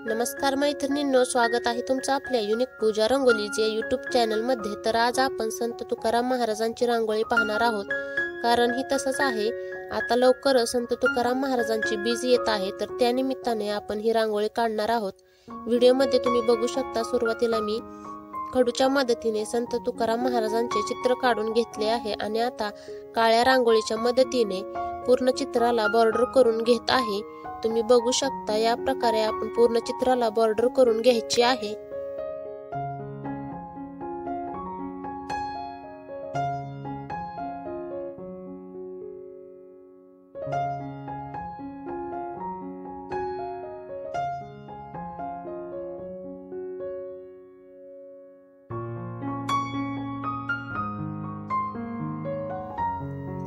नमस्कार मैत्रिणींनो, स्वागत आहे तुमचं आपल्या युनिक पूजा रंगोलीचे यूट्यूब चॅनलमध्ये। तर आज आपण संत तुकाराम महाराजांची रांगोळी पाहणार आहोत। कारण ही तसंच आहे, आता लवकर संत तुकाराम महाराजांची बीज येत आहे, तर त्या निमित्ताने आपण ही रांगोळी काढणार आहोत। व्हिडिओमध्ये तुम्ही बघू शकता, सुरुवातीला मी खडूच्या मदतीने संत तुकाराम महाराजांचे चित्र काढून घेतले आहे आणि आता काळ्या रांगोळीच्या मदतीने पूर्ण चित्राला बॉर्डर करून घेत आहे। तुम्ही बघू शकता, या प्रकारे आपण पूर्ण चित्राला बॉर्डर करून घ्यायची आहे।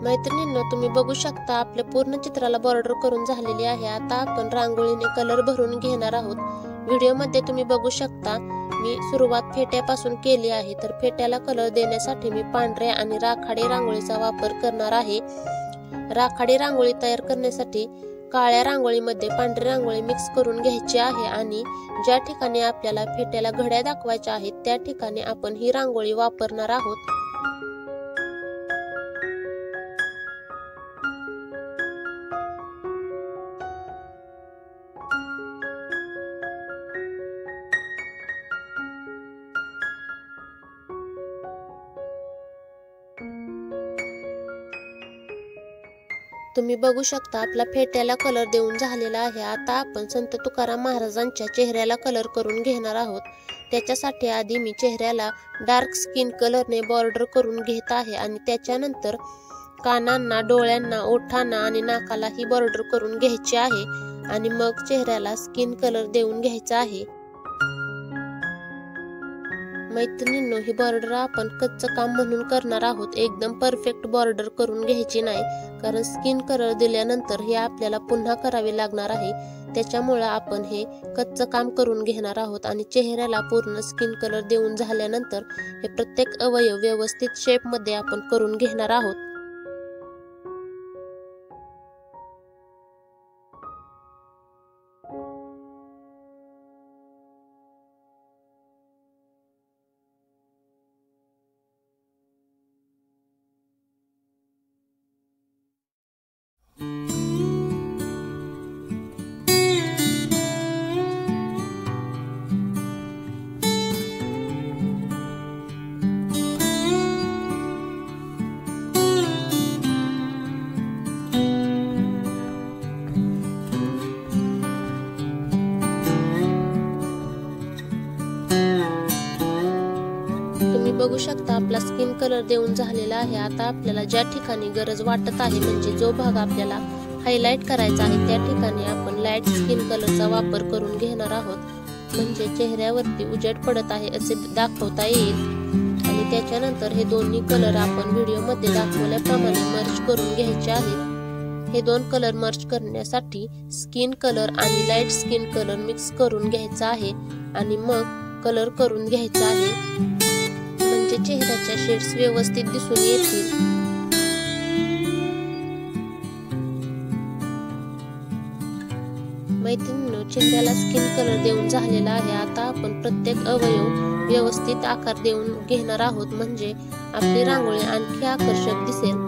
मैत्रिणींनो, तुम्ही बघू शकता, आपल्या पूर्ण चित्राला बॉर्डर करून झालेली आहे। आता आपण रांगोळीने कलर भरून घेणार आहोत। व्हिडिओमध्ये तुम्ही बघू शकता, मी सुरुवात फेट्यापासून केली आहे। तर फेट्याला कलर देण्यासाठी मी पांढऱ्या आणि राखाडी रांगोळीचा वापर करणार आहे। राखाडी रांगोळी तयार करण्यासाठी काळ्या रांगोळीमध्ये पांढरी रांगोळी मिक्स करून घ्यायची आहे आणि ज्या ठिकाणी आपल्याला फेट्याला घड्या दाखवायच्या आहेत त्या ठिकाणी आपण ही रांगोळी वापरणार आहोत। तुम्ही बघू शकता, आपला फेट्याला कलर देऊन झालेला आहे। आता आपण संत तुकाराम महाराजांच्या चेहऱ्याला कलर करून घेणार आहोत। त्याच्यासाठी आधी मी चेहऱ्याला डार्क स्किन कलरने बॉर्डर करून घेत आहे आणि त्याच्यानंतर कानांना, डोळ्यांना, ओठांना आणि नाकाला ही बॉर्डर करून घ्यायची आहे आणि मग चेहऱ्याला स्किन कलर देऊन घ्यायचा आहे। मैत्रिणींनो, ही बॉर्डर आपण कच्चं काम म्हणून करणार आहोत, एकदम परफेक्ट बॉर्डर करून घ्यायची नाही। कारण स्किन कलर दिल्यानंतर हे आपल्याला पुन्हा करावे लागणार आहे, त्याच्यामुळे आपण हे कच्चं काम करून घेणार आहोत। आणि चेहऱ्याला पूर्ण स्किन कलर देऊन झाल्यानंतर हे प्रत्येक अवयव व्यवस्थित शेप मध्ये आपण करून घेणार आहोत। तुम्ही बघू शकता, आपला स्किन कलर देऊन झालेला आहे। आता आपल्याला ज्या ठिकाणी गरज वाटत आहे, म्हणजे जो भाग आपल्याला हायलाइट करायचा आहे त्या ठिकाणी आपण लाईट स्किन कलरचा वापर करून घेणार आहोत, म्हणजे चेहऱ्यावरती उजेड पडत आहे असे दाखवता येईल। आणि त्याच्यानंतर हे दोन्ही कलर आपण व्हिडिओमध्ये दाखवल्याप्रमाणे मर्ज करून घ्यायचे आहेत। हे दोन कलर मर्ज करण्यासाठी स्किन कलर आणि लाईट स्किन कलर मिक्स करून घ्यायचा आहे आणि मग कलर करून घ्यायचा आहे, म्हणजे चेहऱ्याच्या शेड्स व्यवस्थित दिसून येतील। मैत्रिणींनो, चेहऱ्याला स्किन कलर देऊन झालेला आहे। आता आपण प्रत्येक अवयव व्यवस्थित आकार देऊन घेणार आहोत, म्हणजे आपली रांगोळी आणखी आकर्षक दिसेल।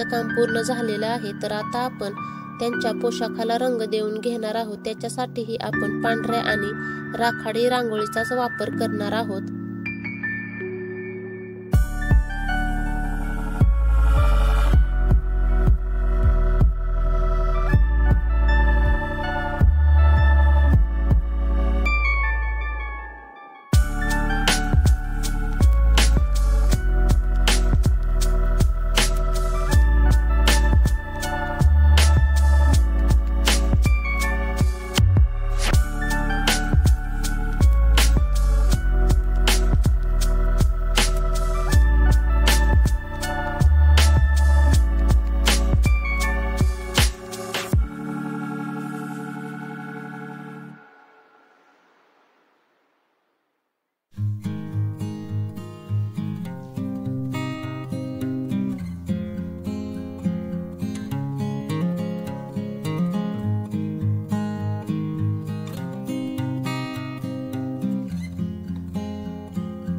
करायचं काम पूर्ण झालेलं आहे. तर आता आपण त्यांच्या पोशाखाला रंग देऊन घेणार आहोत. त्याच्यासाठीही आपण पांढऱ्या आणि राखाडी रांगोळीचाच वापर करणार आहोत.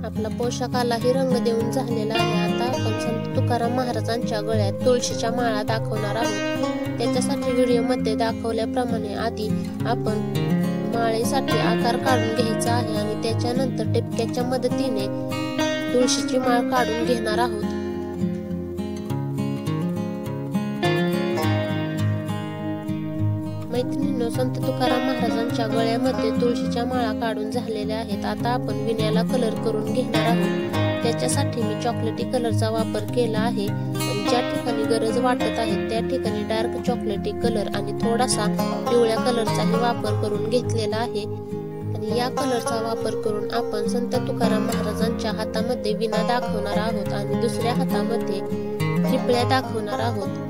आपला पोशाखालाही रंग देऊन झालेला आहे. आता आपण संत तुकाराम महाराजांच्या गळ्यात तुळशीच्या माळा दाखवणार आहोत. त्याच्यासाठी व्हिडिओमध्ये दाखवल्याप्रमाणे आधी आपण माळेसाठी आकार काढून घ्यायचा आहे आणि त्याच्यानंतर टिपक्याच्या मदतीने तुळशीची माळ काढून घेणार आहोत. मैत्रिणींनो, संत तुकाराम महाराजांच्या गळ्यामध्ये तुळशीच्या माळा काढून झालेल्या आहेत. आता आपण विण्याला कलर करून घेणार आहोत. त्याच्यासाठी मी चॉकलेटी कलरचा वापर केला आहे आणि ज्या ठिकाणी गरज वाटत आहे त्या ठिकाणी डार्क चॉकलेटी कलर आणि थोडासा पिवळ्या कलरचाही वापर करून घेतलेला आहे. आणि या कलरचा वापर करून आपण संत तुकाराम महाराजांच्या हातामध्ये विणा दाखवणार आहोत आणि दुसऱ्या हातामध्ये टिपळ्या दाखवणार आहोत.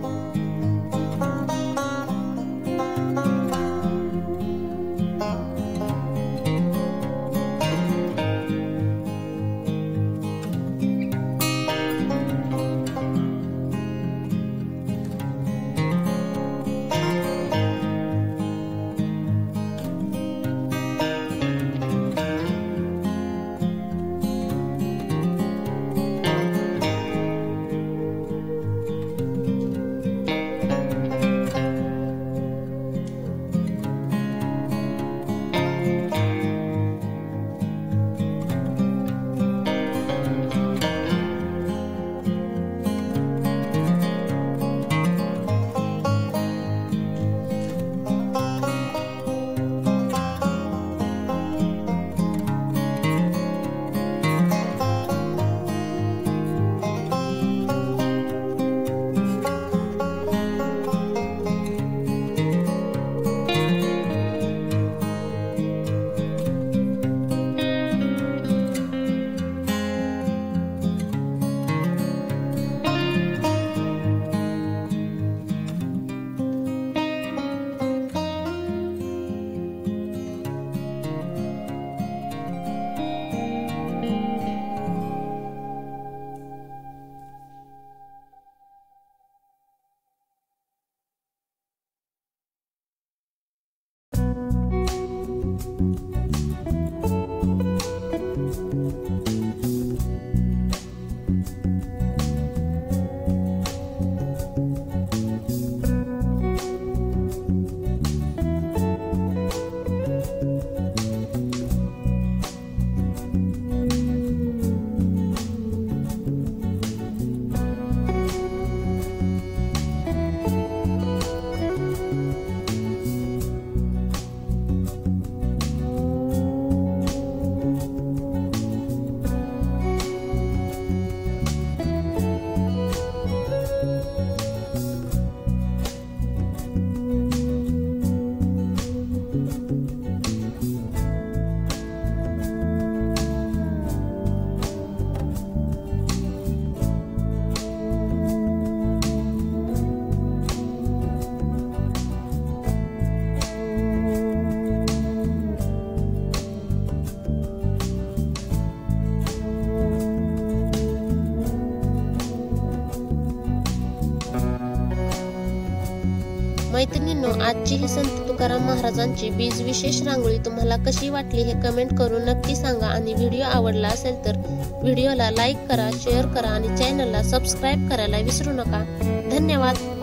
मैत्रिणींनो, आजची ही संत तुकाराम महाराजांची बीज विशेष रांगोळी तुम्हाला कशी वाटली हे कमेंट करून नक्की सांगा आणि व्हिडिओ आवडला असेल तर व्हिडिओला लाईक करा, शेअर करा आणि चॅनलला सबस्क्राईब करायला विसरू नका. धन्यवाद.